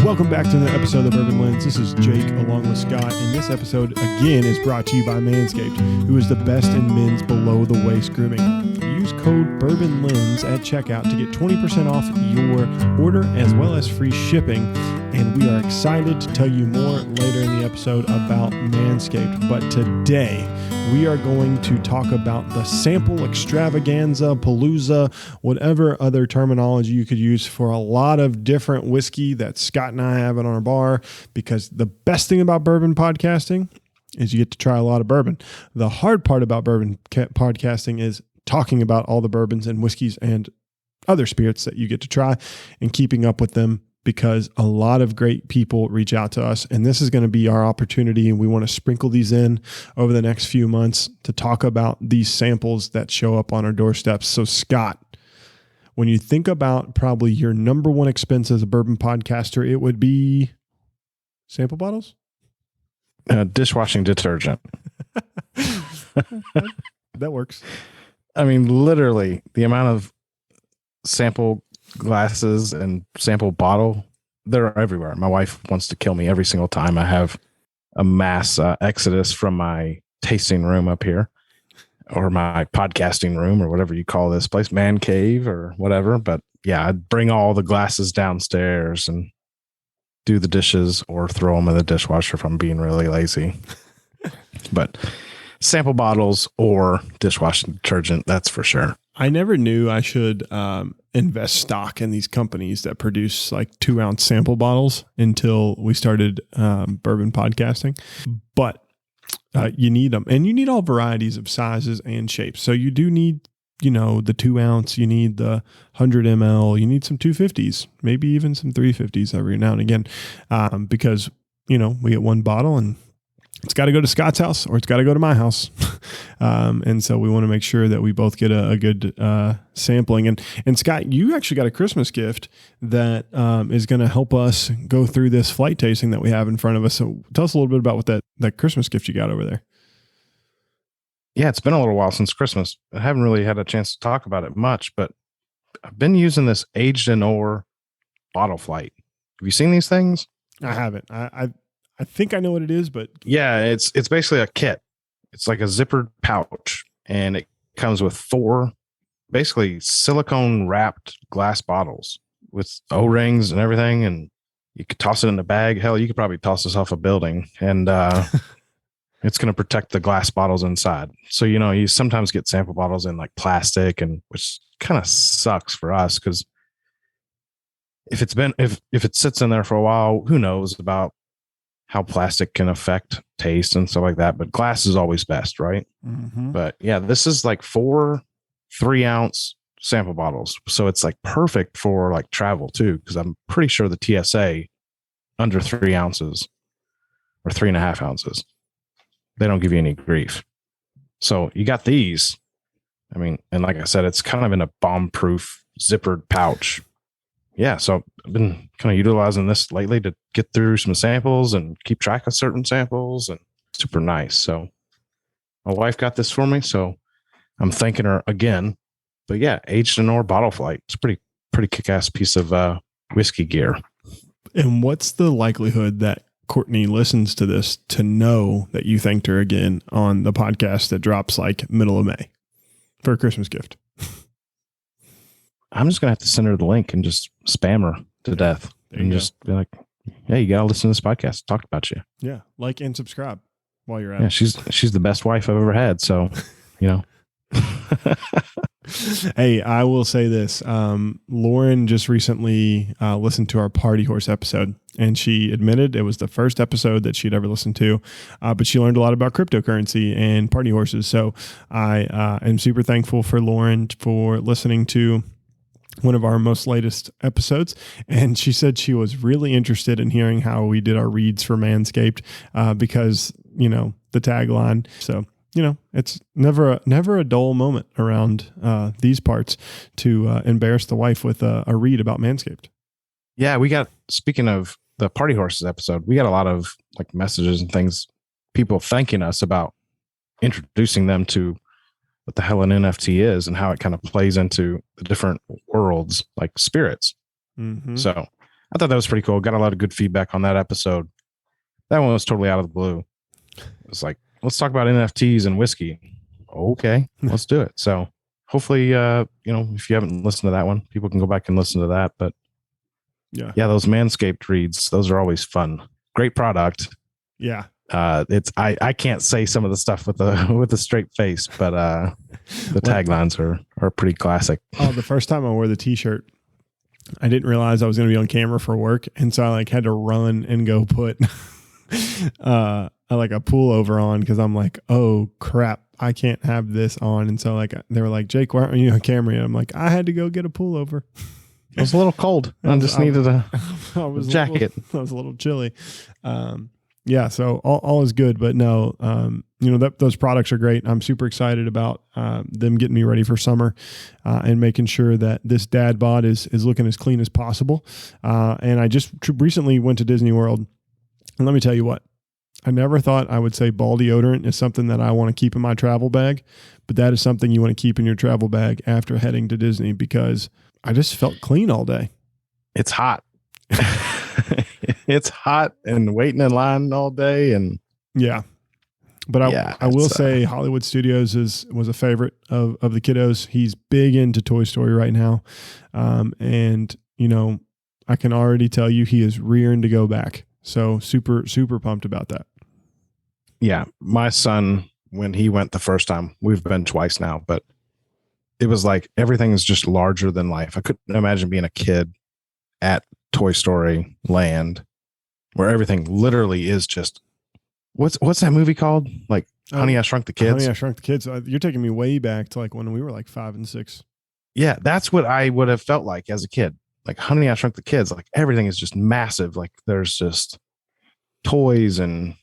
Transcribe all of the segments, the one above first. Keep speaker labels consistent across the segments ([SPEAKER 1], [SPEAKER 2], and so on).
[SPEAKER 1] Welcome back to another episode of The Bourbon Lens. This is Jake along with Scott, and this episode again is brought to you by Manscaped, who is the best in men's below the waist grooming. Use code Bourbon Lens at checkout to get 20% off your order as well as free shipping. And we are excited to tell you more later in the episode about Manscaped. But today we are going to talk about the sample extravaganza, palooza, whatever other terminology you could use for a lot of different whiskey that Scott and I have in our bar. Because the best thing about bourbon podcasting is you get to try a lot of bourbon. The hard part about bourbon podcasting is talking about all the bourbons and whiskeys and other spirits that you get to try and keeping up with them, because a lot of great people reach out to us, and this is going to be our opportunity. And we want to sprinkle these in over the next few months to talk about these samples that show up on our doorsteps. So Scott, when you think about probably your number one expense as a bourbon podcaster, it would be sample bottles?
[SPEAKER 2] Dishwashing detergent.
[SPEAKER 1] That works.
[SPEAKER 2] I mean, literally the amount of sample glasses and sample bottle, they're everywhere. My wife wants to kill me every single time I have a mass exodus from my tasting room up here, or my podcasting room, or whatever you call this place, man cave or whatever. But yeah, I'd bring all the glasses downstairs and do the dishes or throw them in the dishwasher if I'm being really lazy. But sample bottles or dishwashing detergent, that's for sure.
[SPEAKER 1] I never knew I should invest stock in these companies that produce like 2-ounce sample bottles until we started bourbon podcasting. But you need them, and you need all varieties of sizes and shapes. So you do need, the 2-ounce, you need the 100 ml, you need some 250s, maybe even some 350s every now and again, because, we get one bottle and it's got to go to Scott's house or it's got to go to my house. And so we want to make sure that we both get a good sampling. And Scott, you actually got a Christmas gift that is going to help us go through this flight tasting that we have in front of us. So tell us a little bit about what that Christmas gift you got over there.
[SPEAKER 2] Yeah, it's been a little while since Christmas. I haven't really had a chance to talk about it much, but I've been using this aged in ore bottle flight. Have you seen these things?
[SPEAKER 1] I haven't. I think I know what it is, but
[SPEAKER 2] yeah, it's basically a kit. It's like a zippered pouch, and it comes with 4 basically silicone wrapped glass bottles with O-rings and everything. And you could toss it in a bag. Hell, you could probably toss this off a building, and it's going to protect the glass bottles inside. So, you sometimes get sample bottles in like plastic, and which kind of sucks for us, because if it sits in there for a while, who knows about how plastic can affect taste and stuff like that. But glass is always best, right?
[SPEAKER 1] Mm-hmm.
[SPEAKER 2] But yeah, this is like 4 3-ounce sample bottles. So it's like perfect for like travel too, because I'm pretty sure the TSA under 3 ounces or 3.5 ounces, they don't give you any grief. So you got these. I mean, and like I said, it's kind of in a bomb-proof zippered pouch. Yeah, so I've been kind of utilizing this lately to get through some samples and keep track of certain samples, and super nice. So my wife got this for me, so I'm thanking her again. But yeah, aged in ore bottle flight. It's a pretty kick-ass piece of whiskey gear.
[SPEAKER 1] And what's the likelihood that Courtney listens to this to know that you thanked her again on the podcast that drops like middle of May for a Christmas gift?
[SPEAKER 2] I'm just going to have to send her the link and just spam her to death and just be like, hey, you got to listen to this podcast. Talked about you.
[SPEAKER 1] Yeah. Like and subscribe while you're at
[SPEAKER 2] it.
[SPEAKER 1] Yeah,
[SPEAKER 2] she's the best wife I've ever had. So,
[SPEAKER 1] Hey, I will say this. Lauren just recently listened to our Party Horse episode, and she admitted it was the first episode that she'd ever listened to, but she learned a lot about cryptocurrency and party horses. So I am super thankful for Lauren for listening to one of our most latest episodes. And she said she was really interested in hearing how we did our reads for Manscaped, because, the tagline. So, it's never a dull moment around these parts to embarrass the wife with a read about Manscaped.
[SPEAKER 2] Yeah, speaking of the Party Horses episode, we got a lot of like messages and things, people thanking us about introducing them to what the hell an NFT is and how it kind of plays into the different worlds like spirits.
[SPEAKER 1] Mm-hmm.
[SPEAKER 2] So I thought that was pretty cool. Got a lot of good feedback on that episode. That one was totally out of the blue. It was like, let's talk about NFTs and whiskey. Okay, let's do it. So hopefully, if you haven't listened to that one, people can go back and listen to that. But yeah, those Manscaped reads, those are always fun. Great product.
[SPEAKER 1] Yeah.
[SPEAKER 2] I can't say some of the stuff with a straight face, but the taglines are pretty classic.
[SPEAKER 1] Oh, the first time I wore the t-shirt, I didn't realize I was going to be on camera for work. And so I had to run and go put a pullover on, because I'm like, oh crap, I can't have this on. And so they were like, Jake, why aren't you on camera? And I'm like, I had to go get a pullover.
[SPEAKER 2] It was a little cold. I just needed a jacket.
[SPEAKER 1] I was a little chilly. Yeah, so all is good, but no, those products are great. I'm super excited about them getting me ready for summer and making sure that this dad bod is looking as clean as possible. And I just recently went to Disney World, and let me tell you what, I never thought I would say ball deodorant is something that I want to keep in my travel bag, but that is something you want to keep in your travel bag after heading to Disney, because I just felt clean all day.
[SPEAKER 2] It's hot. It's hot and waiting in line all day. And
[SPEAKER 1] yeah, but I will say Hollywood Studios was a favorite of the kiddos. He's big into Toy Story right now. And I can already tell you he is rearing to go back. So super, super pumped about that.
[SPEAKER 2] Yeah. My son, when he went the first time, we've been twice now, but it was like everything is just larger than life. I couldn't imagine being a kid at Toy Story Land, where everything literally is just what's that movie called? Like Honey, I Shrunk the Kids.
[SPEAKER 1] Honey, I Shrunk the Kids. You're taking me way back to like when we were like 5 and 6.
[SPEAKER 2] Yeah, that's what I would have felt like as a kid. Like Honey, I Shrunk the Kids. Like everything is just massive. Like there's just toys and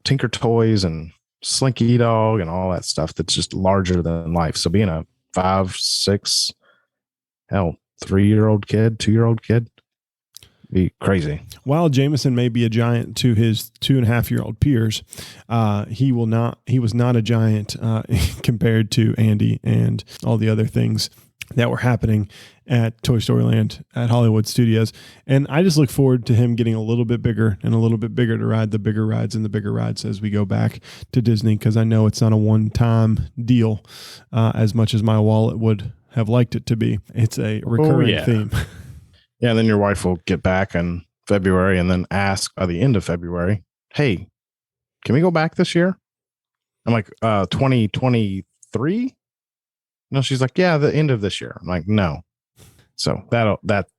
[SPEAKER 2] Tinker Toys and Slinky Dog and all that stuff that's just larger than life. So being a 5, 6, 3-year-old kid, 2-year-old kid, be crazy.
[SPEAKER 1] While Jameson may be a giant to his 2.5-year-old peers, he was not a giant compared to Andy and all the other things that were happening at Toy Story Land at Hollywood Studios. And I just look forward to him getting a little bit bigger and a little bit bigger to ride the bigger rides and the bigger rides as we go back to Disney, because I know it's not a one-time deal as much as my wallet would have liked it to be. It's a recurring theme.
[SPEAKER 2] Yeah, and then your wife will get back in February and then ask by the end of February, hey, can we go back this year? I'm like, 2023? No, she's like, yeah, the end of this year. I'm like, no. So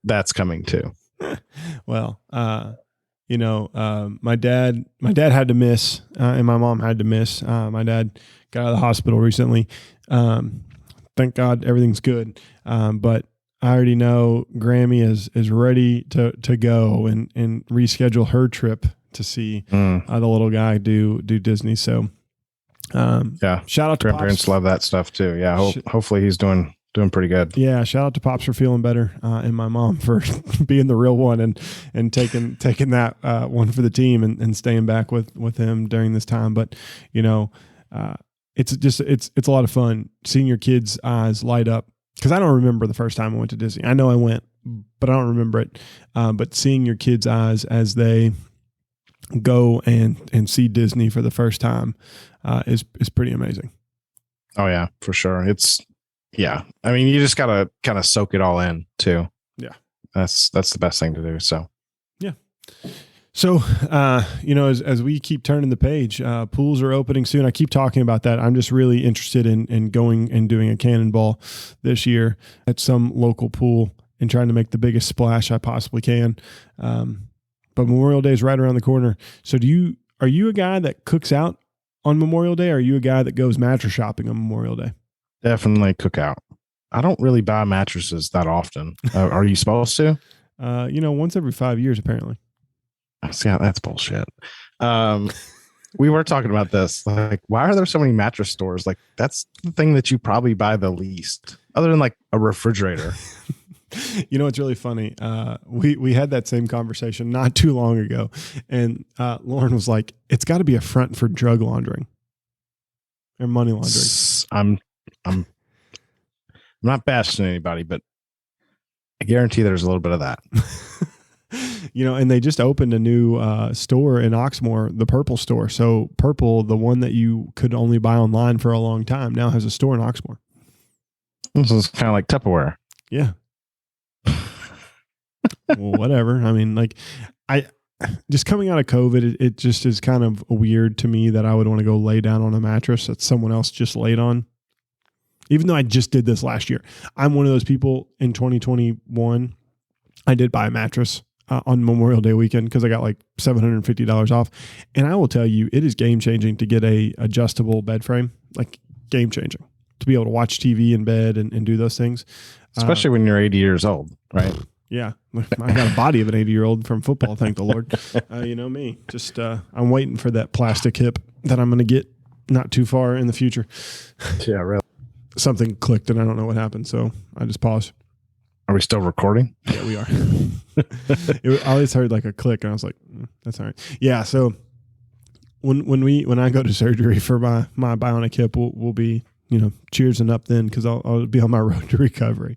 [SPEAKER 2] that's coming too.
[SPEAKER 1] Well, my dad had to miss, and my mom had to miss. My dad got out of the hospital recently. Thank God everything's good. But I already know Grammy is ready to go and reschedule her trip to see the little guy do Disney. So, shout out to
[SPEAKER 2] grandparents.
[SPEAKER 1] Pops.
[SPEAKER 2] Love that stuff too. Yeah. Hopefully he's doing pretty good.
[SPEAKER 1] Yeah. Shout out to Pops for feeling better. And my mom for being the real one and taking that one for the team and staying back with him during this time. But, it's a lot of fun seeing your kids' eyes light up. Because I don't remember the first time I went to Disney. I know I went, but I don't remember it. But seeing your kids' eyes as they go and see Disney for the first time is pretty amazing.
[SPEAKER 2] Oh yeah, for sure. I mean, you just gotta kind of soak it all in too.
[SPEAKER 1] Yeah,
[SPEAKER 2] that's the best thing to do. So
[SPEAKER 1] yeah. So, as we keep turning the page, pools are opening soon. I keep talking about that. I'm just really interested in going and doing a cannonball this year at some local pool and trying to make the biggest splash I possibly can. But Memorial Day is right around the corner. So are you a guy that cooks out on Memorial Day? Or are you a guy that goes mattress shopping on Memorial Day?
[SPEAKER 2] Definitely cook out. I don't really buy mattresses that often. Are you supposed to?
[SPEAKER 1] Once every 5 years, apparently.
[SPEAKER 2] See, that's bullshit. We were talking about this. Like, why are there so many mattress stores? Like, that's the thing that you probably buy the least, other than like a refrigerator.
[SPEAKER 1] It's really funny. We had that same conversation not too long ago, and Lauren was like, "It's got to be a front for drug laundering or money laundering."
[SPEAKER 2] I'm not bashing anybody, but I guarantee there's a little bit of that.
[SPEAKER 1] And they just opened a new store in Oxmoor, the Purple store. So Purple, the one that you could only buy online for a long time, now has a store in Oxmoor.
[SPEAKER 2] This is kind of like Tupperware.
[SPEAKER 1] Yeah. Well, whatever. I mean, like, I just coming out of COVID, it just is kind of weird to me that I would want to go lay down on a mattress that someone else just laid on. Even though I just did this last year, I'm one of those people in 2021. I did buy a mattress on Memorial Day weekend because I got like $750 off. And I will tell you, it is game changing to get a adjustable bed frame, like game changing, to be able to watch TV in bed and do those things.
[SPEAKER 2] Especially when you're 80 years old, right?
[SPEAKER 1] Yeah. I got a body of an 80-year-old from football, thank the Lord. You know me. Just I'm waiting for that plastic hip that I'm going to get not too far in the future.
[SPEAKER 2] Yeah, really. Something
[SPEAKER 1] clicked and I don't know what happened, so I just paused.
[SPEAKER 2] Are we still recording?
[SPEAKER 1] Yeah, we are. I always heard like a click, and I was like, "That's all right." Yeah. So when I go to surgery for my bionic hip, we'll be cheersing up then because I'll be on my road to recovery.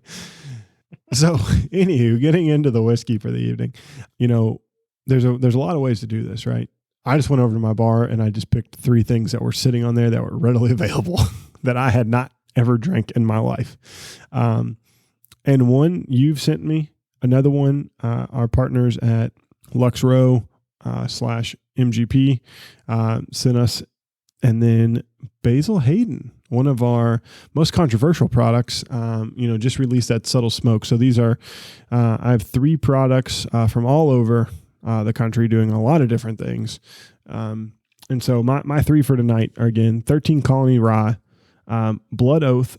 [SPEAKER 1] So, anywho, getting into the whiskey for the evening, there's a lot of ways to do this, right? I just went over to my bar and I just picked 3 things that were sitting on there that were readily available that I had not ever drank in my life. And one you've sent me, another one, our partners at Lux Row / MGP sent us, and then Basil Hayden, one of our most controversial products, just released that subtle smoke. So these are, I have 3 products from all over the country doing a lot of different things. And so my 3 for tonight are, again, 13 Colony Rye, Blood Oath,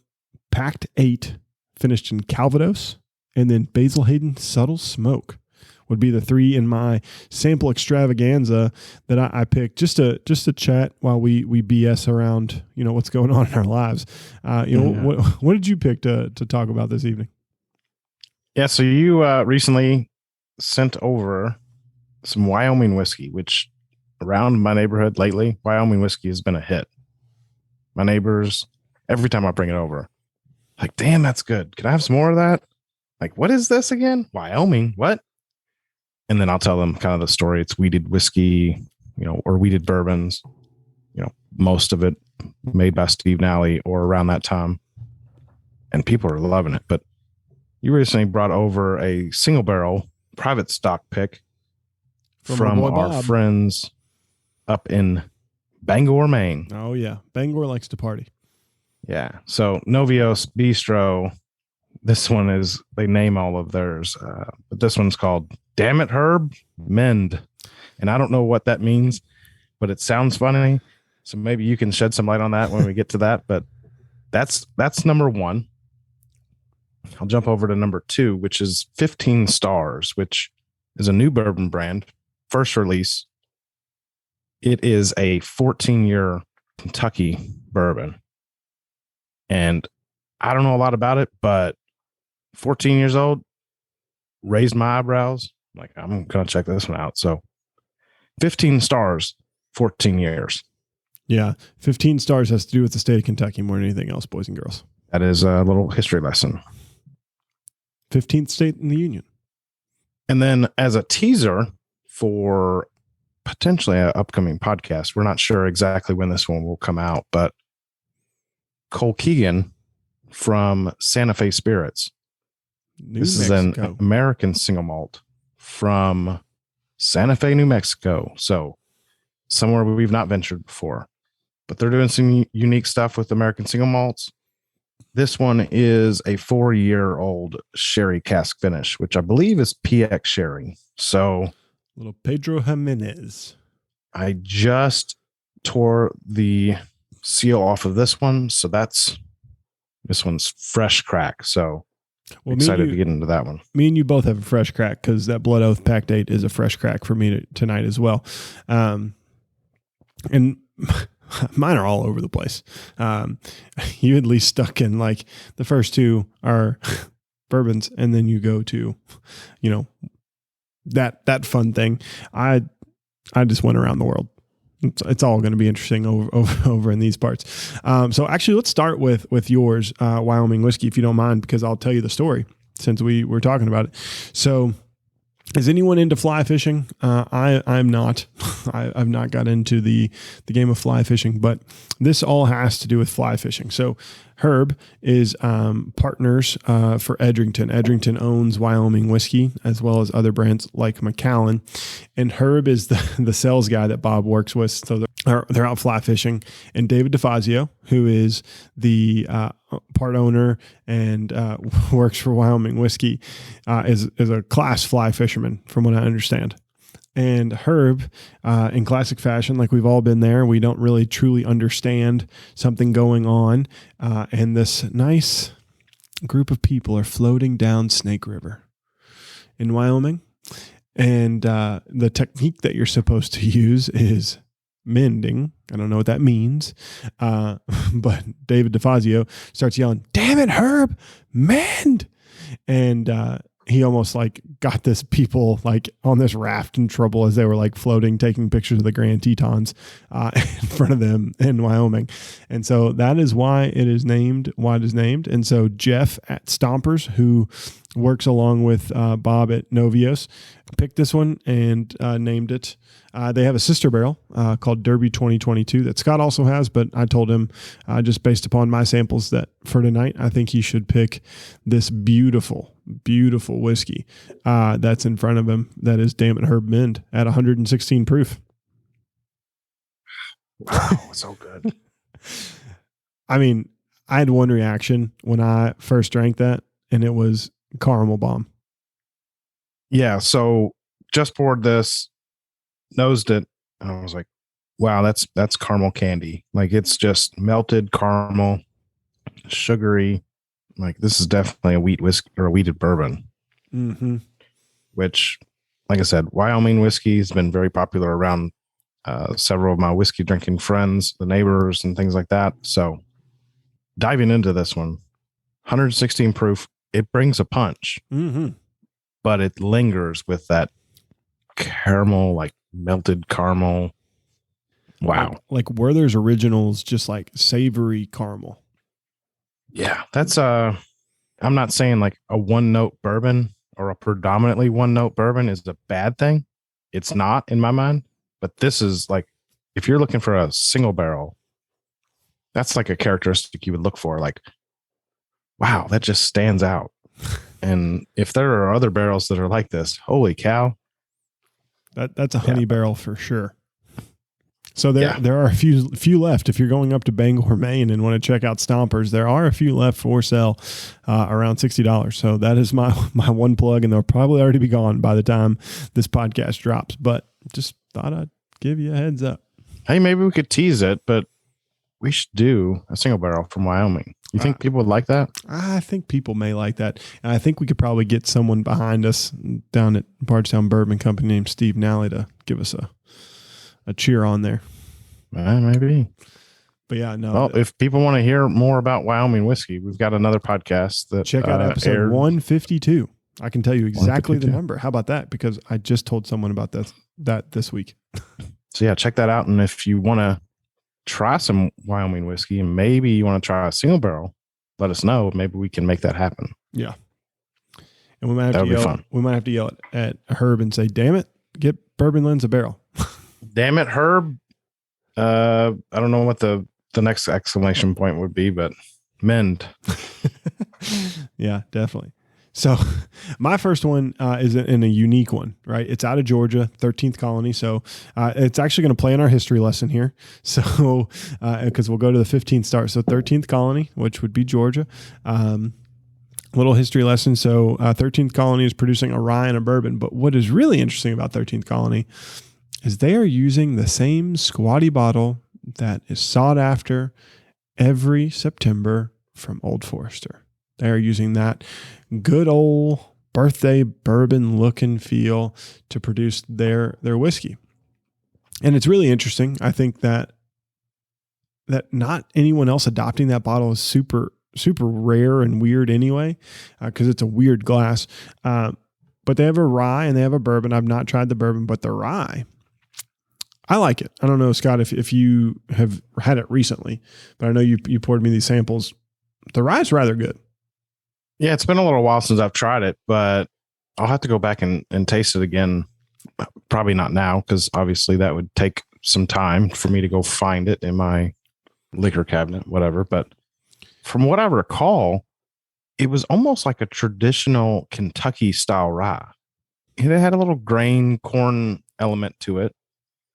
[SPEAKER 1] Packed 8, finished in Calvados, and then Basil Hayden Subtle Smoke would be the 3 in my sample extravaganza that I picked just to chat while we BS around, what's going on in our lives. What did you pick to talk about this evening?
[SPEAKER 2] Yeah. So you recently sent over some Wyoming whiskey, which around my neighborhood lately, Wyoming whiskey has been a hit. My neighbors, every time I bring it over, like, damn, that's good. Can I have some more of that? Like, what is this again? Wyoming, what? And then I'll tell them kind of the story. It's wheated whiskey, or wheated bourbons, most of it made by Steve Nally or around that time. And people are loving it. But you recently brought over a single barrel private stock pick from our friends up in Bangor, Maine.
[SPEAKER 1] Oh, yeah. Bangor likes to party.
[SPEAKER 2] Yeah. So Novios Bistro, this one is, they name all of theirs, but this one's called Damn It Herb Mend. And I don't know what that means, but it sounds funny. So maybe you can shed some light on that when we get to that. But that's number 1. I'll jump over to number 2, which is 15 Stars, which is a new bourbon brand, first release. It is a 14-year Kentucky bourbon. And I don't know a lot about it, but 14 years old, raised my eyebrows. Like, I'm going to check this one out. So 15 Stars, 14 years.
[SPEAKER 1] Yeah. 15 Stars has to do with the state of Kentucky more than anything else, boys and girls.
[SPEAKER 2] That is a little history lesson.
[SPEAKER 1] 15th state in the union.
[SPEAKER 2] And then as a teaser for potentially an upcoming podcast, we're not sure exactly when this one will come out, but Cole Keegan from Santa Fe Spirits. This is an American single malt from Santa Fe, New Mexico. So somewhere we've not ventured before, but they're doing some unique stuff with American single malts. This one is a 4-year-old sherry cask finish, which I believe is PX sherry. So
[SPEAKER 1] little Pedro Jimenez.
[SPEAKER 2] I just tore the seal off of this one. So this one's fresh crack. So excited to get into that one.
[SPEAKER 1] Me and you both have a fresh crack because that Blood Oath Packed 8 is a fresh crack for me tonight as well. And mine are all over the place. You at least stuck in like the first 2 are bourbons, and then you go to, that fun thing. I just went around the world. It's all going to be interesting over in these parts. So actually, let's start with yours, Wyoming whiskey, if you don't mind, because I'll tell you the story since we were talking about it. So Is anyone into fly fishing? I'm not. I've not got into the game of fly fishing, but this all has to do with fly fishing. So Herb is partners for Edrington. Edrington owns Wyoming Whiskey as well as other brands like Macallan. And Herb is the sales guy that Bob works with. So they're out fly fishing. And David DeFazio, who is the part owner and works for Wyoming Whiskey, is a class fly fisherman, from what I understand. And Herb, in classic fashion, like we've all been there, we don't really truly understand something going on. And this nice group of people are floating down Snake River in Wyoming. And the technique that you're supposed to use is mending. I don't know what that means. But David DeFazio starts yelling, "Damn it, Herb, mend!" And he almost like got this people like on this raft in trouble as they were like floating, taking pictures of the Grand Tetons in front of them in Wyoming. And so that is why it is named what it is named. And so Jeff at Stompers, who works along with Bob at Novios, picked this one and named it. They have a sister barrel called Derby 2022 that Scott also has, but I told him just based upon my samples that for tonight, I think he should pick this beautiful, beautiful whiskey that's in front of him. That is Damn It Herb Mend at 116 proof.
[SPEAKER 2] Wow, so good.
[SPEAKER 1] I mean, I had one reaction when I first drank that, and it was caramel bomb.
[SPEAKER 2] Yeah, so just poured this, nosed it, and I was like, wow, that's caramel candy. Like, it's just melted caramel, sugary. Like, this is definitely a wheat whiskey or a wheated bourbon.
[SPEAKER 1] Mm-hmm.
[SPEAKER 2] Which, like I said, Wyoming whiskey has been very popular around several of my whiskey drinking friends, the neighbors, and things like that. So diving into this one, 116 proof, it brings a punch, but it lingers with that caramel, like melted caramel. Wow.
[SPEAKER 1] Like Werther's Originals, just like savory caramel.
[SPEAKER 2] Yeah. That's I'm not saying like a one note bourbon or a predominantly one note bourbon is a bad thing. It's not in my mind, but this is like, if you're looking for a single barrel, that's like a characteristic you would look for. Like, wow, that just stands out. And if there are other barrels that are like this, holy cow.
[SPEAKER 1] That's a honey barrel for sure. So there are a few left. If you're going up to Bangor, Maine and want to check out Stompers, there are a few left for sale around $60. So that is my one plug, and they'll probably already be gone by the time this podcast drops. But just thought I'd give you a heads up.
[SPEAKER 2] Hey, maybe we could tease it, but we should do a single barrel from Wyoming. You think people would like that?
[SPEAKER 1] I think people may like that. And I think we could probably get someone behind us down at Bardstown Bourbon Company named Steve Nally to give us a cheer on there.
[SPEAKER 2] Maybe.
[SPEAKER 1] But yeah, no.
[SPEAKER 2] Well, if people want to hear more about Wyoming whiskey, we've got another podcast that
[SPEAKER 1] check out episode 152. I can tell you exactly the number. How about that? Because I just told someone about that this week.
[SPEAKER 2] So yeah, check that out. And if you want to try some Wyoming whiskey and maybe you want to try a single barrel, let us know. Maybe we can make that happen.
[SPEAKER 1] Yeah. And we might have to yell at Herb and say, "Damn it, get Bourbon Lens a barrel."
[SPEAKER 2] Damn it, Herb. I don't know what the next exclamation point would be, but mend.
[SPEAKER 1] Yeah, definitely. So my first one is in a unique one, right? It's out of Georgia, 13th Colony. So it's actually going to play in our history lesson here. So because we'll go to the 15th start. So 13th Colony, which would be Georgia. Little history lesson. So 13th Colony is producing a rye and a bourbon. But what is really interesting about 13th Colony is they are using the same squatty bottle that is sought after every September from Old Forester. They are using that good old birthday bourbon look and feel to produce their whiskey. And it's really interesting. I think that not anyone else adopting that bottle is super, super rare and weird anyway, because it's a weird glass. But they have a rye and they have a bourbon. I've not tried the bourbon, but the rye, I like it. I don't know, Scott, if you have had it recently, but I know you poured me these samples. The rye is rather good.
[SPEAKER 2] Yeah, it's been a little while since I've tried it, but I'll have to go back and taste it again. Probably not now, because obviously that would take some time for me to go find it in my liquor cabinet, whatever. But from what I recall, it was almost like a traditional Kentucky style rye. It had a little grain corn element to it.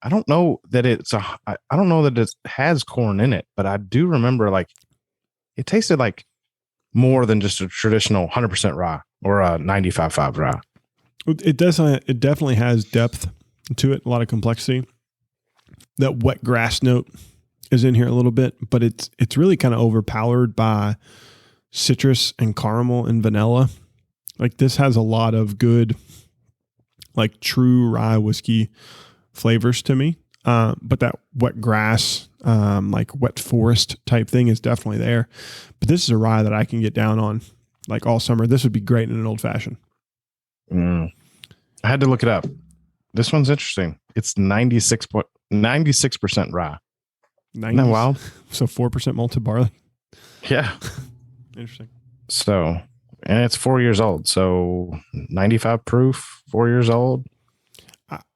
[SPEAKER 2] I don't know that I don't know that it has corn in it, but I do remember like it tasted like more than just a traditional 100% rye or a 95.5 rye.
[SPEAKER 1] It does. It definitely has depth to it, a lot of complexity. That wet grass note is in here a little bit, but it's really kind of overpowered by citrus and caramel and vanilla. Like this has a lot of good, like true rye whiskey flavors to me. But that wet grass, like wet forest type thing is definitely there. But this is a rye that I can get down on like all summer. This would be great in an old fashioned.
[SPEAKER 2] I had to look it up. This one's interesting. It's 96% rye. 90, isn't that wild?
[SPEAKER 1] So 4% malted barley.
[SPEAKER 2] Yeah.
[SPEAKER 1] Interesting.
[SPEAKER 2] So, and it's 4 years old. So 95 proof, 4 years old.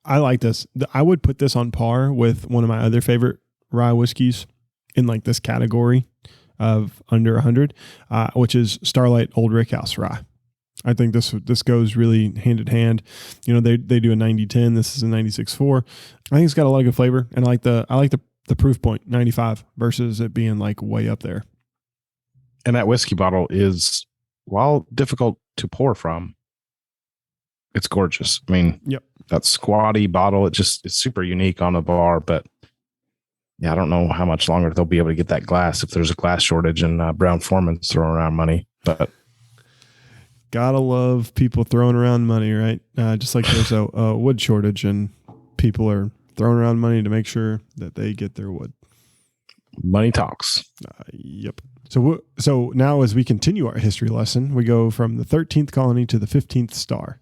[SPEAKER 1] I like this. I would put this on par with one of my other favorite rye whiskeys in like this category of under 100, which is Starlight Old Rickhouse Rye. I think this goes really hand in hand. You know, they do a 90-10. This is a 96.4. I think it's got a lot of good flavor, and I like the proof point 95 versus it being like way up there.
[SPEAKER 2] And that whiskey bottle is, while difficult to pour from, it's gorgeous. I mean,
[SPEAKER 1] yep.
[SPEAKER 2] That squatty bottle, it's super unique on the bar, but yeah, I don't know how much longer they'll be able to get that glass if there's a glass shortage and Brown-Forman's throwing around money, but
[SPEAKER 1] gotta love people throwing around money, right? Just like there's a wood shortage and people are throwing around money to make sure that they get their wood.
[SPEAKER 2] Money talks.
[SPEAKER 1] Yep. So now as we continue our history lesson, we go from the 13th colony to the 15th star.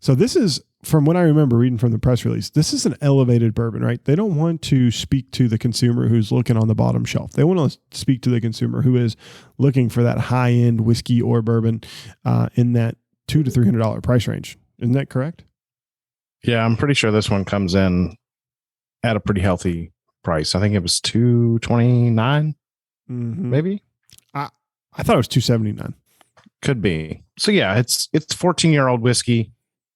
[SPEAKER 1] So this is, from what I remember reading from the press release, this is an elevated bourbon, right? They don't want to speak to the consumer who's looking on the bottom shelf. They want to speak to the consumer who is looking for that high-end whiskey or bourbon in that $200 to $300 price range. Isn't that correct?
[SPEAKER 2] Yeah, I'm pretty sure this one comes in at a pretty healthy price. I think it was $229, maybe.
[SPEAKER 1] I thought it was $279.
[SPEAKER 2] Could be. So yeah, it's 14-year-old whiskey.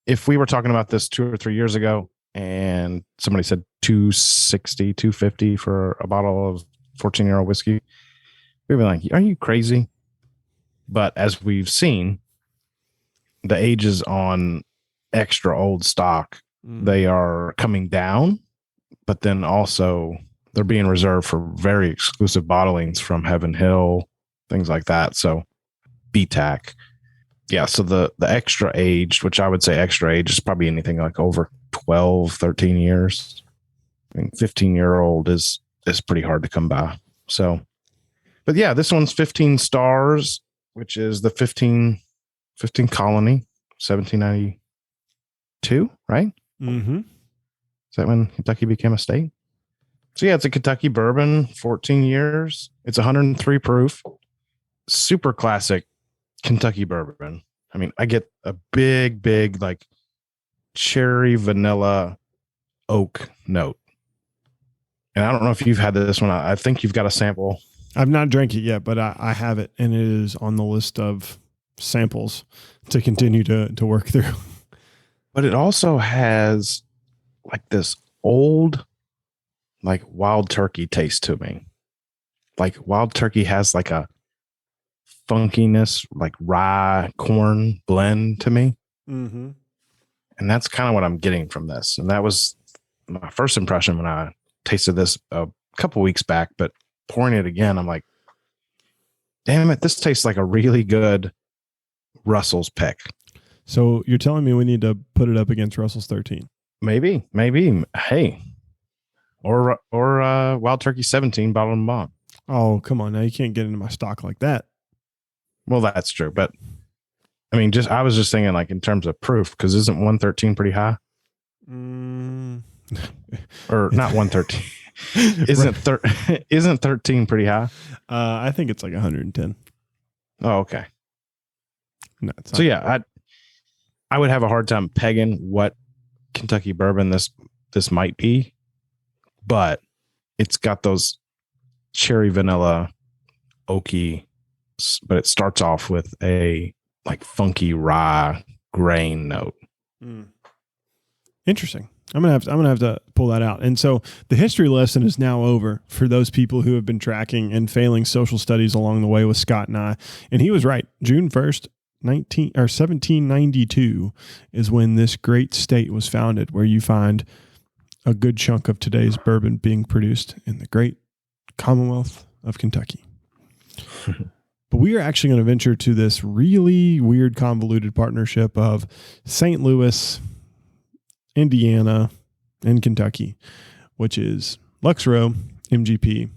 [SPEAKER 2] If we were talking about this 2 or 3 years ago and somebody said $260, $250 for a bottle of 14-year-old whiskey, we'd be like, are you crazy? But as we've seen, the ages on extra old stock, they are coming down, but then also they're being reserved for very exclusive bottlings from Heaven Hill, things like that. So BTAC. Yeah, so the extra aged, which I would say extra age is probably anything like over 12, 13 years. I mean, 15-year-old is pretty hard to come by. So, but yeah, this one's 15 stars, which is the 15 colony, 1792, right?
[SPEAKER 1] Mm-hmm.
[SPEAKER 2] Is that when Kentucky became a state? So yeah, it's a Kentucky bourbon, 14 years. It's 103 proof. Super classic Kentucky bourbon. I mean, I get a big like cherry vanilla oak note. And I don't know if you've had this one. I think you've got a sample.
[SPEAKER 1] I've not drank it yet, but I have it, and it is on the list of samples to continue to work through.
[SPEAKER 2] But it also has like this old, like wild turkey taste to me. Like wild turkey has like a funkiness, like rye corn blend to me.
[SPEAKER 1] Mm-hmm.
[SPEAKER 2] And that's kind of what I'm getting from this. And that was my first impression when I tasted this a couple weeks back, but pouring it again, I'm like, damn it, this tastes like a really good Russell's pick.
[SPEAKER 1] So you're telling me we need to put it up against Russell's 13?
[SPEAKER 2] Maybe. Hey, or Wild Turkey 17 bottle and bond.
[SPEAKER 1] Oh, come on. Now you can't get into my stock like that.
[SPEAKER 2] Well, that's true. But I mean, I was just thinking like in terms of proof, because isn't 113 pretty high? Or not 113. Isn't 13 pretty high?
[SPEAKER 1] I think it's like 110.
[SPEAKER 2] Oh, okay.
[SPEAKER 1] No, it's not.
[SPEAKER 2] So yeah, I would have a hard time pegging what Kentucky bourbon this might be, but it's got those cherry vanilla oaky, but it starts off with a like funky rye grain note.
[SPEAKER 1] Interesting. I'm gonna have to pull that out. And so the history lesson is now over for those people who have been tracking and failing social studies along the way with Scott and I. And he was right. June 1st, 1792 is when this great state was founded, where you find a good chunk of today's bourbon being produced in the great Commonwealth of Kentucky. But we are actually going to venture to this really weird, convoluted partnership of St. Louis, Indiana, and Kentucky, which is Lux Row, MGP.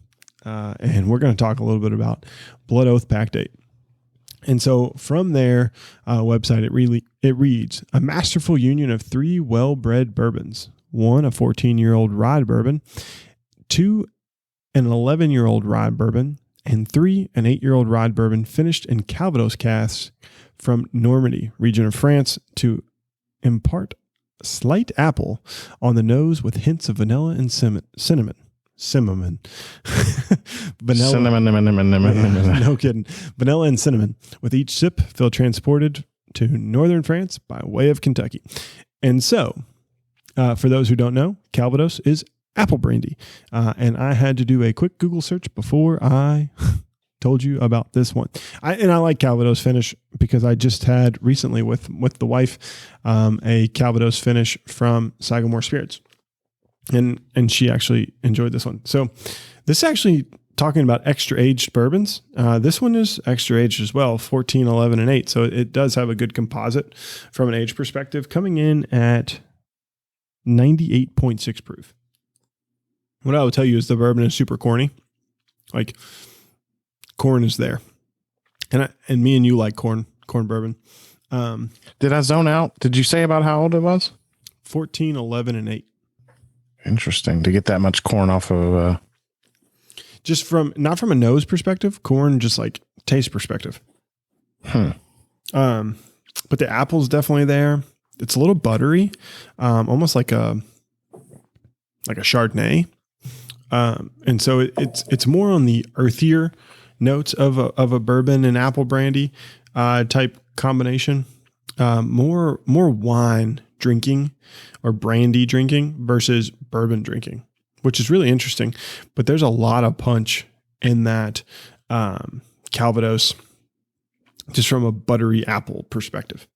[SPEAKER 1] And we're going to talk a little bit about Blood Oath Pack Date. And so from their website, it reads, a masterful union of 3 well-bred bourbons, 1 a 14-year-old rye bourbon, 2 an 11-year-old rye bourbon, and 3 an 8-year-old rye bourbon finished in Calvados casks from Normandy, region of France, to impart slight apple on the nose with hints of vanilla and cinnamon. Vanilla.
[SPEAKER 2] Cinnamon.
[SPEAKER 1] No kidding. Vanilla and cinnamon. With each sip, feel transported to northern France by way of Kentucky. And so, for those who don't know, Calvados is apple brandy. And I had to do a quick Google search before I told you about this one. I like Calvados finish because I just had recently with the wife a Calvados finish from Sagamore Spirits. And she actually enjoyed this one. So this is actually talking about extra aged bourbons. This one is extra aged as well, 14, 11, and 8. So it does have a good composite from an age perspective, coming in at 98.6 proof. What I will tell you is the bourbon is super corny. Like, corn is there. And me and you like corn bourbon.
[SPEAKER 2] Did I zone out? Did you say about how old it was?
[SPEAKER 1] 14, 11, and 8.
[SPEAKER 2] Interesting to get that much corn off of.
[SPEAKER 1] Just from, not from a nose perspective, corn just like taste perspective. But the apple's definitely there. It's a little buttery, almost like a Chardonnay. And so it's more on the earthier notes of a bourbon and apple brandy type combination. More wine drinking or brandy drinking versus bourbon drinking, which is really interesting. But there's a lot of punch in that Calvados, just from a buttery apple perspective.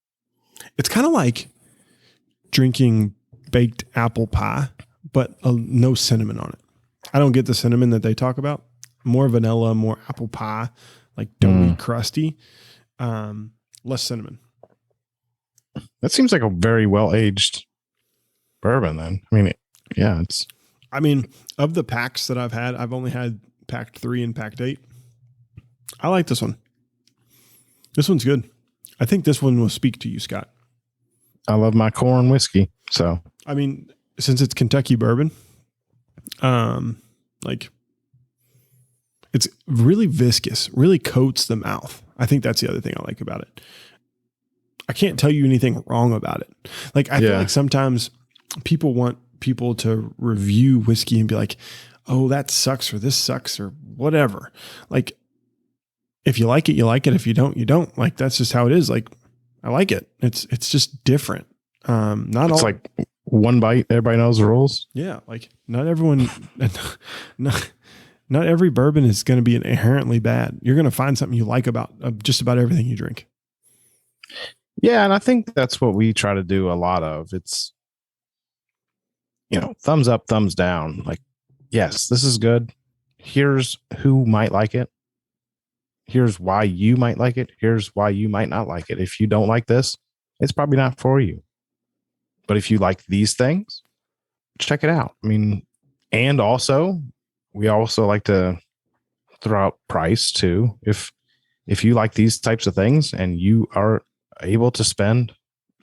[SPEAKER 1] It's kind of like drinking baked apple pie, but no cinnamon on it. I don't get the cinnamon that they talk about. More vanilla, more apple pie, like doughy, crusty, less cinnamon.
[SPEAKER 2] That seems like a very well-aged bourbon then. I mean, it's...
[SPEAKER 1] I mean, of the packs that I've had, I've only had packed 3 and packed 8. I like this one. This one's good. I think this one will speak to you, Scott.
[SPEAKER 2] I love my corn whiskey. So,
[SPEAKER 1] I mean, since it's Kentucky bourbon, like it's really viscous, really coats the mouth. I think that's the other thing I like about it. I can't tell you anything wrong about it. Like, I feel like sometimes people want people to review whiskey and be like, oh, that sucks, or this sucks, or whatever. Like, if you like it, you like it. If you don't, you don't. Like, that's just how it is. Like, I like it. It's just different. It's
[SPEAKER 2] like one bite, everybody knows the rules.
[SPEAKER 1] Yeah. Like, not everyone, not every bourbon is going to be inherently bad. You're going to find something you like about just about everything you drink.
[SPEAKER 2] Yeah. And I think that's what we try to do a lot of. It's, thumbs up, thumbs down. Like, yes, this is good. Here's who might like it. Here's why you might like it. Here's why you might not like it. If you don't like this, it's probably not for you. But if you like these things, check it out. I mean, and also, we also like to throw out price too. If you like these types of things and you are able to spend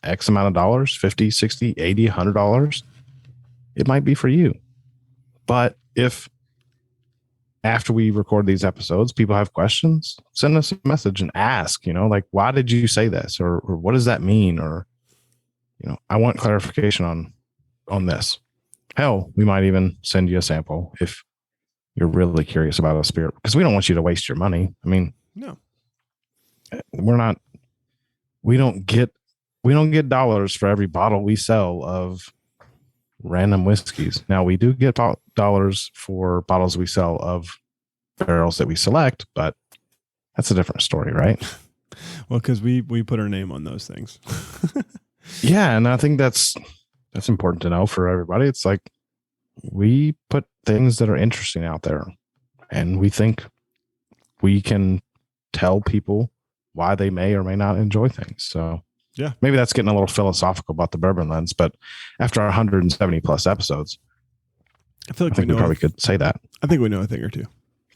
[SPEAKER 2] X amount of dollars, $50, $60, $80, $100, it might be for you. But if after we record these episodes, people have questions, send us a message and ask, like, why did you say this? Or what does that mean? Or I want clarification on this. Hell, we might even send you a sample if you're really curious about a spirit, because we don't want you to waste your money. I mean,
[SPEAKER 1] no,
[SPEAKER 2] we don't get dollars for every bottle we sell of random whiskeys. Now we do get dollars for bottles we sell of barrels that we select, but that's a different story, right?
[SPEAKER 1] Well, because we put our name on those things.
[SPEAKER 2] Yeah, and I think that's important to know for everybody. It's like we put things that are interesting out there, and we think we can tell people why they may or may not enjoy things. So
[SPEAKER 1] yeah,
[SPEAKER 2] maybe that's getting a little philosophical about the Bourbon Lens, but after 170 plus episodes,
[SPEAKER 1] I feel like
[SPEAKER 2] we probably could say that.
[SPEAKER 1] I think we know a thing or two,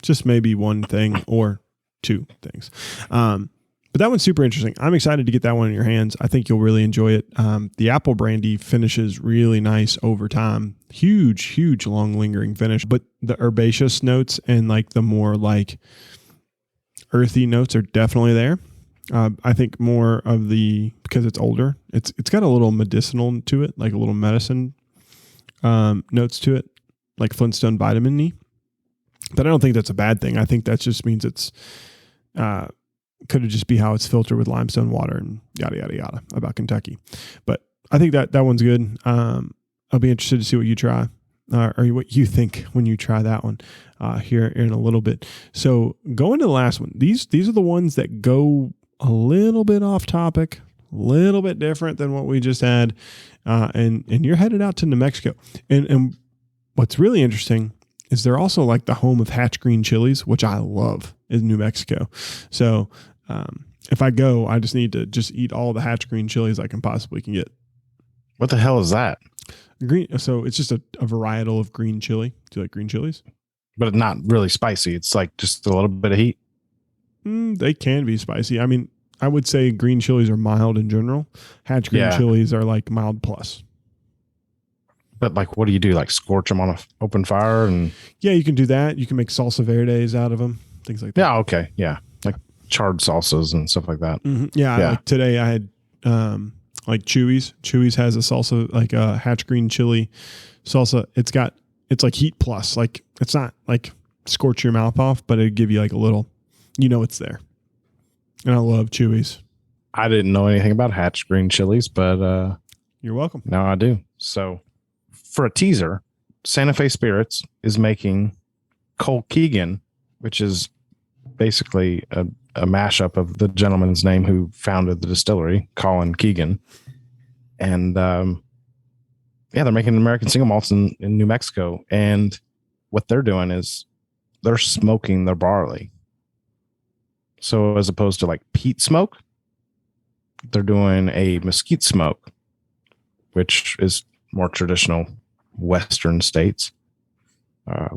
[SPEAKER 1] just maybe one thing or two things. But that one's super interesting. I'm excited to get that one in your hands. I think you'll really enjoy it. The apple brandy finishes really nice over time. Huge, long lingering finish. But the herbaceous notes and like the more like earthy notes are definitely there. I think more of because it's older, it's got a little medicinal to it, like a little medicine notes to it, like Flintstone vitamin-y. But I don't think that's a bad thing. I think that just means it's could it just be how it's filtered with limestone water and yada, yada, yada about Kentucky. But I think that one's good. I'll be interested to see what you try or what you think when you try that one here in a little bit. So going to the last one, these are the ones that go a little bit off topic, a little bit different than what we just had. And you're headed out to New Mexico. And what's really interesting is they're also like the home of Hatch green chilies, which I love in New Mexico. So if I go, I just need to eat all the Hatch green chilies I can possibly get.
[SPEAKER 2] What the hell is that?
[SPEAKER 1] Green. So it's just a varietal of green chili. Do you like green chilies?
[SPEAKER 2] But it's not really spicy. It's like just a little bit of heat.
[SPEAKER 1] They can be spicy. I mean, I would say green chilies are mild in general. Hatch green chilies are like mild plus.
[SPEAKER 2] But like, what do you do? Like scorch them on an open fire? And
[SPEAKER 1] yeah, you can do that. You can make salsa verdes out of them. Things like that.
[SPEAKER 2] Yeah. Okay. Yeah. Like charred salsas and stuff like that.
[SPEAKER 1] Mm-hmm. Yeah. Like today I had like Chewy's. Chewy's has a salsa, like a Hatch green chili salsa. It's like heat plus. Like it's not like scorch your mouth off, but it'd give you like a little, it's there. And I love Chewy's.
[SPEAKER 2] I didn't know anything about Hatch green chilies, but
[SPEAKER 1] you're welcome.
[SPEAKER 2] Now I do. So for a teaser, Santa Fe Spirits is making Cole Keegan, which is basically a mashup of the gentleman's name who founded the distillery, Colin Keegan. And they're making American single malts in New Mexico. And what they're doing is they're smoking their barley. So as opposed to like peat smoke, they're doing a mesquite smoke, which is more traditional Western states.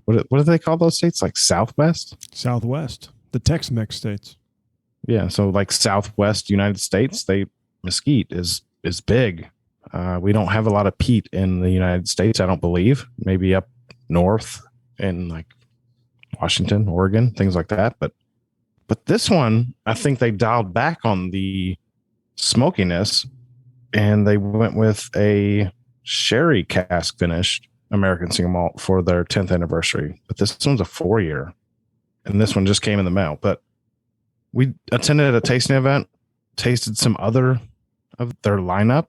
[SPEAKER 2] What do they call those states? Like Southwest?
[SPEAKER 1] Southwest. The Tex-Mex states.
[SPEAKER 2] Yeah. So like Southwest United States, mesquite is big. We don't have a lot of peat in the United States, I don't believe. Maybe up north in like Washington, Oregon, things like that. But this one, I think they dialed back on the smokiness and they went with a sherry cask finished American single malt for their 10th anniversary. But this one's a 4-year and this one just came in the mail. But we attended a tasting event, tasted some other of their lineup,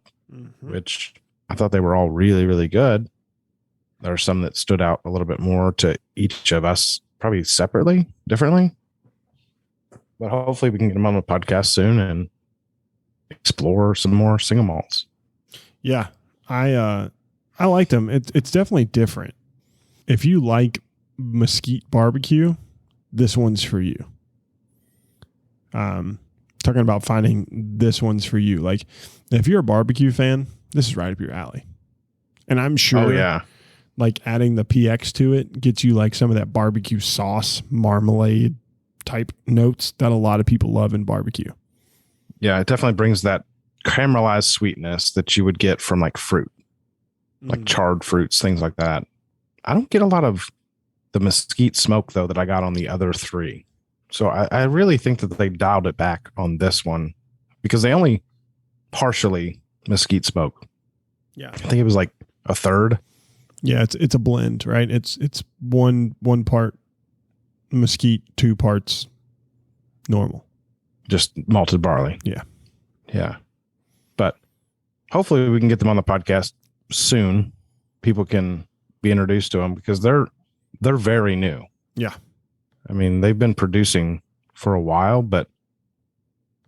[SPEAKER 2] which I thought they were all really, really good. There are some that stood out a little bit more to each of us, probably separately, differently. But hopefully we can get them on the podcast soon and explore some more single malts.
[SPEAKER 1] Yeah, I liked them. It's definitely different. If you like mesquite barbecue, this one's for you. Talking about finding this one's for you. Like if you're a barbecue fan, this is right up your alley. And I'm sure like adding the PX to it gets you like some of that barbecue sauce, marmalade type notes that a lot of people love in barbecue.
[SPEAKER 2] Yeah, it definitely brings that caramelized sweetness that you would get from like fruit, like charred fruits, things like that. I don't get a lot of the mesquite smoke though that I got on the other three. So I really think that they dialed it back on this one because they only partially mesquite smoke
[SPEAKER 1] Yeah.
[SPEAKER 2] I think it was like a third.
[SPEAKER 1] Yeah, it's a blend, right? It's one part mesquite, 2 parts normal.
[SPEAKER 2] Just malted barley.
[SPEAKER 1] Yeah.
[SPEAKER 2] Yeah. But hopefully we can get them on the podcast soon. People can be introduced to them because they're very new.
[SPEAKER 1] Yeah.
[SPEAKER 2] I mean, they've been producing for a while, but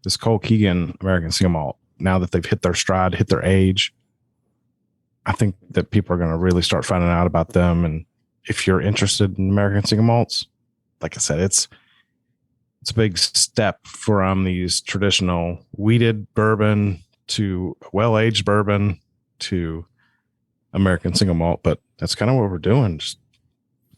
[SPEAKER 2] this Cole Keegan American Single Malt, now that they've hit their stride, hit their age, I think that people are going to really start finding out about them. And if you're interested in American Single Malts, like I said, it's a big step from these traditional wheated bourbon to well-aged bourbon to American Single Malt. But that's kind of what we're doing, just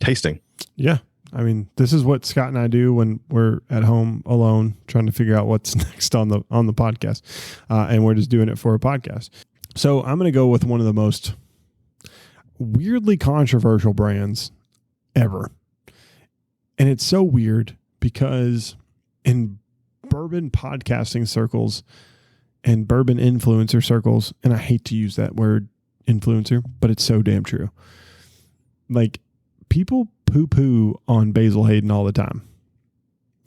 [SPEAKER 2] tasting.
[SPEAKER 1] Yeah. I mean, this is what Scott and I do when we're at home alone trying to figure out what's next on the podcast. And we're just doing it for a podcast. So I'm going to go with one of the most weirdly controversial brands ever. And it's so weird because in bourbon podcasting circles and bourbon influencer circles, and I hate to use that word influencer, but it's so damn true. Like, people poo-poo on Basil Hayden all the time.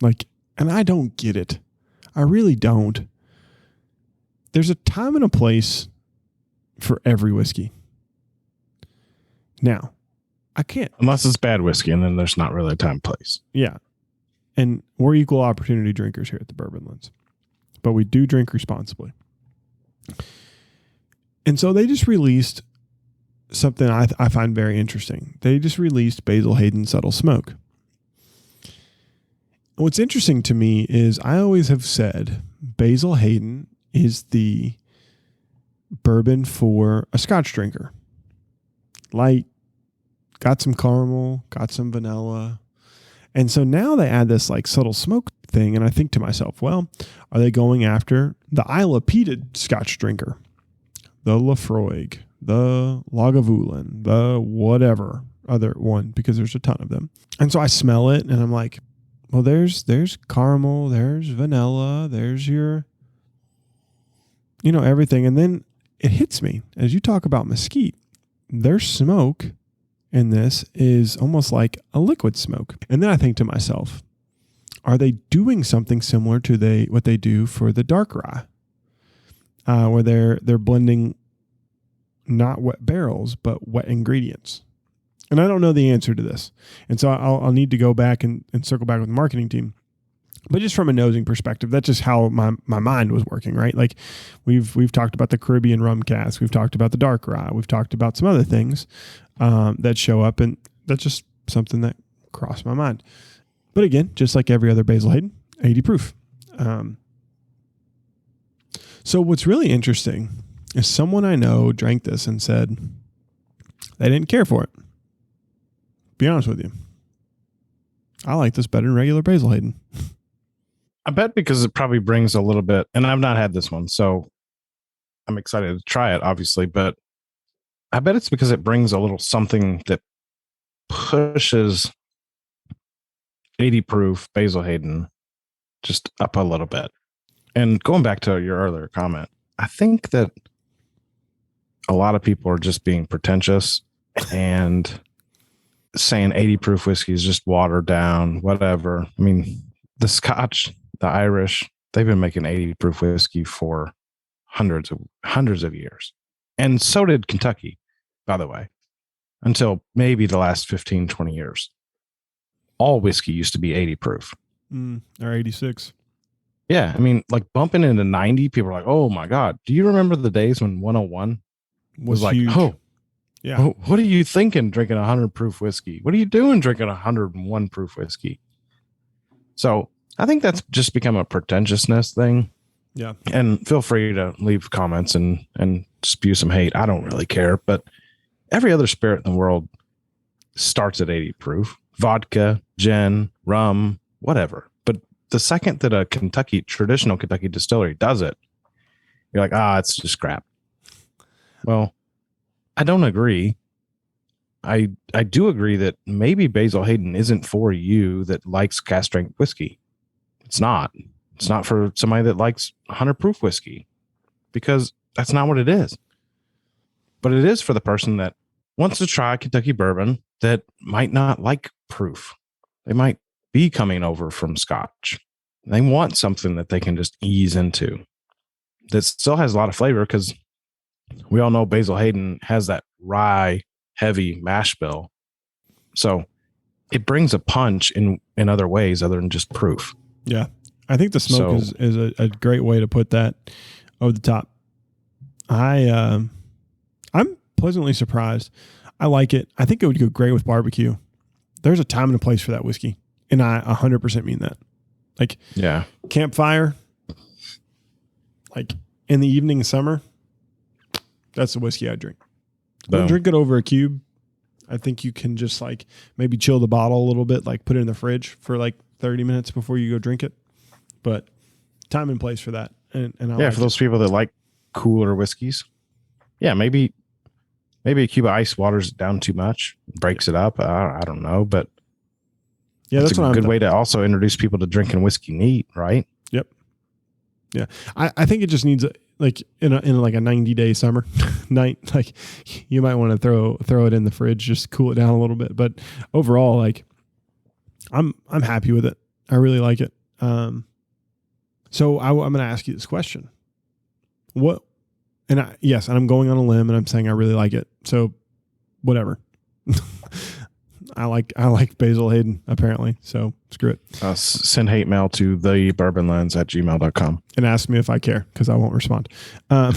[SPEAKER 1] Like, and I don't get it. I really don't. There's a time and a place for every whiskey. Now, I can't.
[SPEAKER 2] Unless it's bad whiskey, and then there's not really a time and place.
[SPEAKER 1] Yeah. And we're equal opportunity drinkers here at the Bourbon Lens. But we do drink responsibly. And so they just released something I find very interesting. They just released Basil Hayden Subtle Smoke. And what's interesting to me is I always have said Basil Hayden is the bourbon for a Scotch drinker. Light, got some caramel, got some vanilla. And so now they add this like subtle smoke thing. And I think to myself, well, are they going after the Isla peated Scotch drinker? The Laphroaig, the Lagavulin, the whatever other one, because there's a ton of them. And so I smell it and I'm like, well, there's caramel, there's vanilla, there's your, everything. And then it hits me as you talk about mesquite. Their smoke in this is almost like a liquid smoke. And then I think to myself, are they doing something similar to what they do for the dark rye? Where they're blending not wet barrels, but wet ingredients. And I don't know the answer to this. And so I'll need to go back and circle back with the marketing team. But just from a nosing perspective, that's just how my mind was working, right? Like we've talked about the Caribbean rum cask. We've talked about the dark rye. We've talked about some other things that show up. And that's just something that crossed my mind. But again, just like every other Basil Hayden, 80 proof. So what's really interesting is someone I know drank this and said they didn't care for it. Be honest with you. I like this better than regular Basil Hayden.
[SPEAKER 2] I bet because it probably brings a little bit, and I've not had this one, so I'm excited to try it, obviously, but I bet it's because it brings a little something that pushes 80 proof Basil Hayden just up a little bit. And going back to your earlier comment, I think that a lot of people are just being pretentious and saying 80 proof whiskey is just watered down, whatever. I mean, the Scotch, the Irish, they've been making 80 proof whiskey for hundreds of years. And so did Kentucky, by the way, until maybe the last 15, 20 years. All whiskey used to be 80 proof.
[SPEAKER 1] Or 86.
[SPEAKER 2] Yeah. I mean, like bumping into 90, people are like, oh my God. Do you remember the days when 101 was like,
[SPEAKER 1] huge.
[SPEAKER 2] oh,
[SPEAKER 1] yeah.
[SPEAKER 2] Oh, what are you thinking drinking 100 proof whiskey? What are you doing drinking 101 proof whiskey? So I think that's just become a pretentiousness thing.
[SPEAKER 1] Yeah.
[SPEAKER 2] And feel free to leave comments and spew some hate. I don't really care, but every other spirit in the world starts at 80 proof. Vodka, gin, rum, whatever. But the second that a traditional Kentucky distillery does it, you're like, it's just crap. Well, I don't agree. I do agree that maybe Basil Hayden isn't for you that likes cask strength whiskey. It's not. It's not for somebody that likes 100 proof whiskey because that's not what it is. But it is for the person that wants to try Kentucky bourbon that might not like proof. They might be coming over from Scotch. They want something that they can just ease into that still has a lot of flavor, because we all know Basil Hayden has that rye heavy mash bill. So it brings a punch in other ways other than just proof.
[SPEAKER 1] Yeah. I think the smoke is a great way to put that over the top. I'm pleasantly surprised. I like it. I think it would go great with barbecue. There's a time and a place for that whiskey. And I 100% mean that. Like,
[SPEAKER 2] yeah,
[SPEAKER 1] campfire, like in the evening summer, that's the whiskey I drink. Don't drink it over a cube. I think you can just like maybe chill the bottle a little bit, like put it in the fridge for like 30 minutes before you go drink it. But time and place for that. And I
[SPEAKER 2] like for those people that like cooler whiskeys. Yeah, maybe a cube of ice waters it down too much, breaks it up. I don't know, but
[SPEAKER 1] yeah, that's
[SPEAKER 2] a good way to also introduce people to drinking whiskey neat, right?
[SPEAKER 1] Yep. Yeah, I think it just needs like in like a 90-day summer night. Like you might want to throw it in the fridge, just cool it down a little bit. But overall, like I'm happy with it. I really like it. So I'm going to ask you this question. And I'm going on a limb and I'm saying I really like it. So whatever. I like Basil Hayden apparently. So screw it.
[SPEAKER 2] Send hate mail to thebourbonlens@gmail.com
[SPEAKER 1] and ask me if I care, because I won't respond. But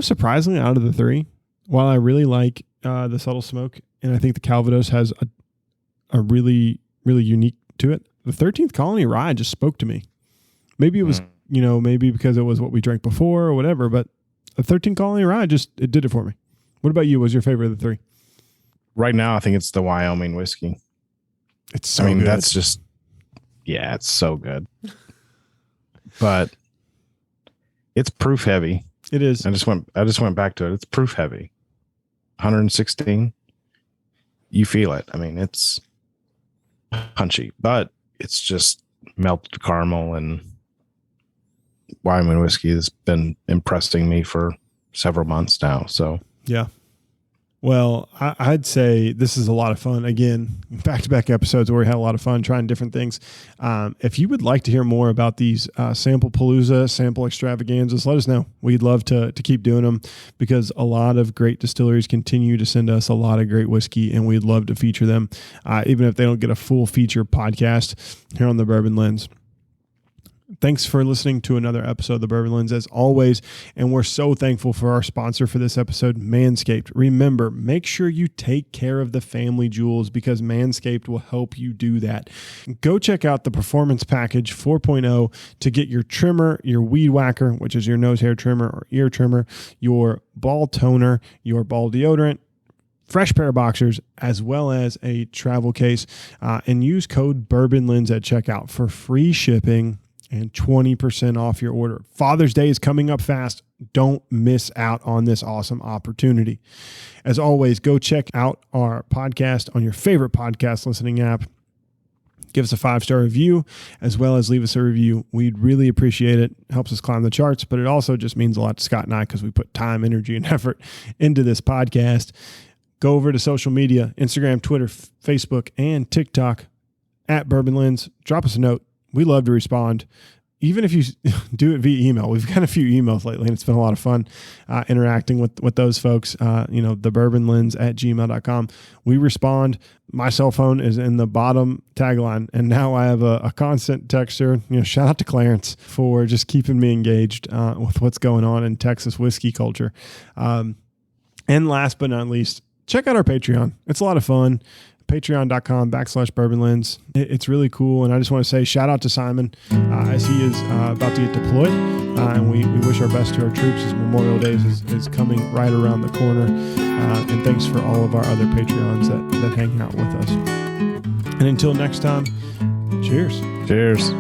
[SPEAKER 1] surprisingly, out of the three, while I really like the subtle smoke, and I think the Calvados has a really, really unique to it, the 13th Colony Rye just spoke to me. Maybe it was, maybe because it was what we drank before or whatever, but the 13th Colony Rye it did it for me. What about you? What's your favorite of the three?
[SPEAKER 2] Right now, I think it's the Wyoming whiskey.
[SPEAKER 1] It's so good.
[SPEAKER 2] That's just, it's so good. But it's proof heavy.
[SPEAKER 1] It is.
[SPEAKER 2] I just went back to it. It's proof heavy. 116. You feel it. I mean, it's punchy, but it's just melted caramel, and Wyoming whiskey has been impressing me for several months now. So
[SPEAKER 1] yeah. Well, I'd say this is a lot of fun. Again, back-to-back episodes where we had a lot of fun trying different things. If you would like to hear more about these sample palooza, sample extravaganzas, let us know. We'd love to keep doing them, because a lot of great distilleries continue to send us a lot of great whiskey, and we'd love to feature them, even if they don't get a full feature podcast here on the Bourbon Lens. Thanks for listening to another episode of the Bourbon Lens, as always, and we're so thankful for our sponsor for this episode, Manscaped. Remember, make sure you take care of the family jewels, because Manscaped will help you do that. Go check out the Performance Package 4.0 to get your trimmer, your weed whacker, which is your nose hair trimmer or ear trimmer, your ball toner, your ball deodorant, fresh pair of boxers, as well as a travel case, and use code BourbonLens at checkout for free shipping and 20% off your order. Father's Day is coming up fast. Don't miss out on this awesome opportunity. As always, go check out our podcast on your favorite podcast listening app. Give us a 5-star review, as well as leave us a review. We'd really appreciate it. It helps us climb the charts, but it also just means a lot to Scott and I, because we put time, energy, and effort into this podcast. Go over to social media, Instagram, Twitter, Facebook, and TikTok @BourbonLens. Drop us a note. We love to respond, even if you do it via email. We've got a few emails lately, and it's been a lot of fun interacting with those folks. thebourbonlens@gmail.com. We respond. My cell phone is in the bottom tagline, and now I have a constant texter. Shout out to Clarence for just keeping me engaged with what's going on in Texas whiskey culture. And last but not least, check out our Patreon. It's a lot of fun. Patreon.com/BourbonLens. It's really cool. And I just want to say shout out to Simon as he is about to get deployed. And we wish our best to our troops as Memorial Day is coming right around the corner. And thanks for all of our other Patreons that hang out with us. And until next time, cheers.
[SPEAKER 2] Cheers.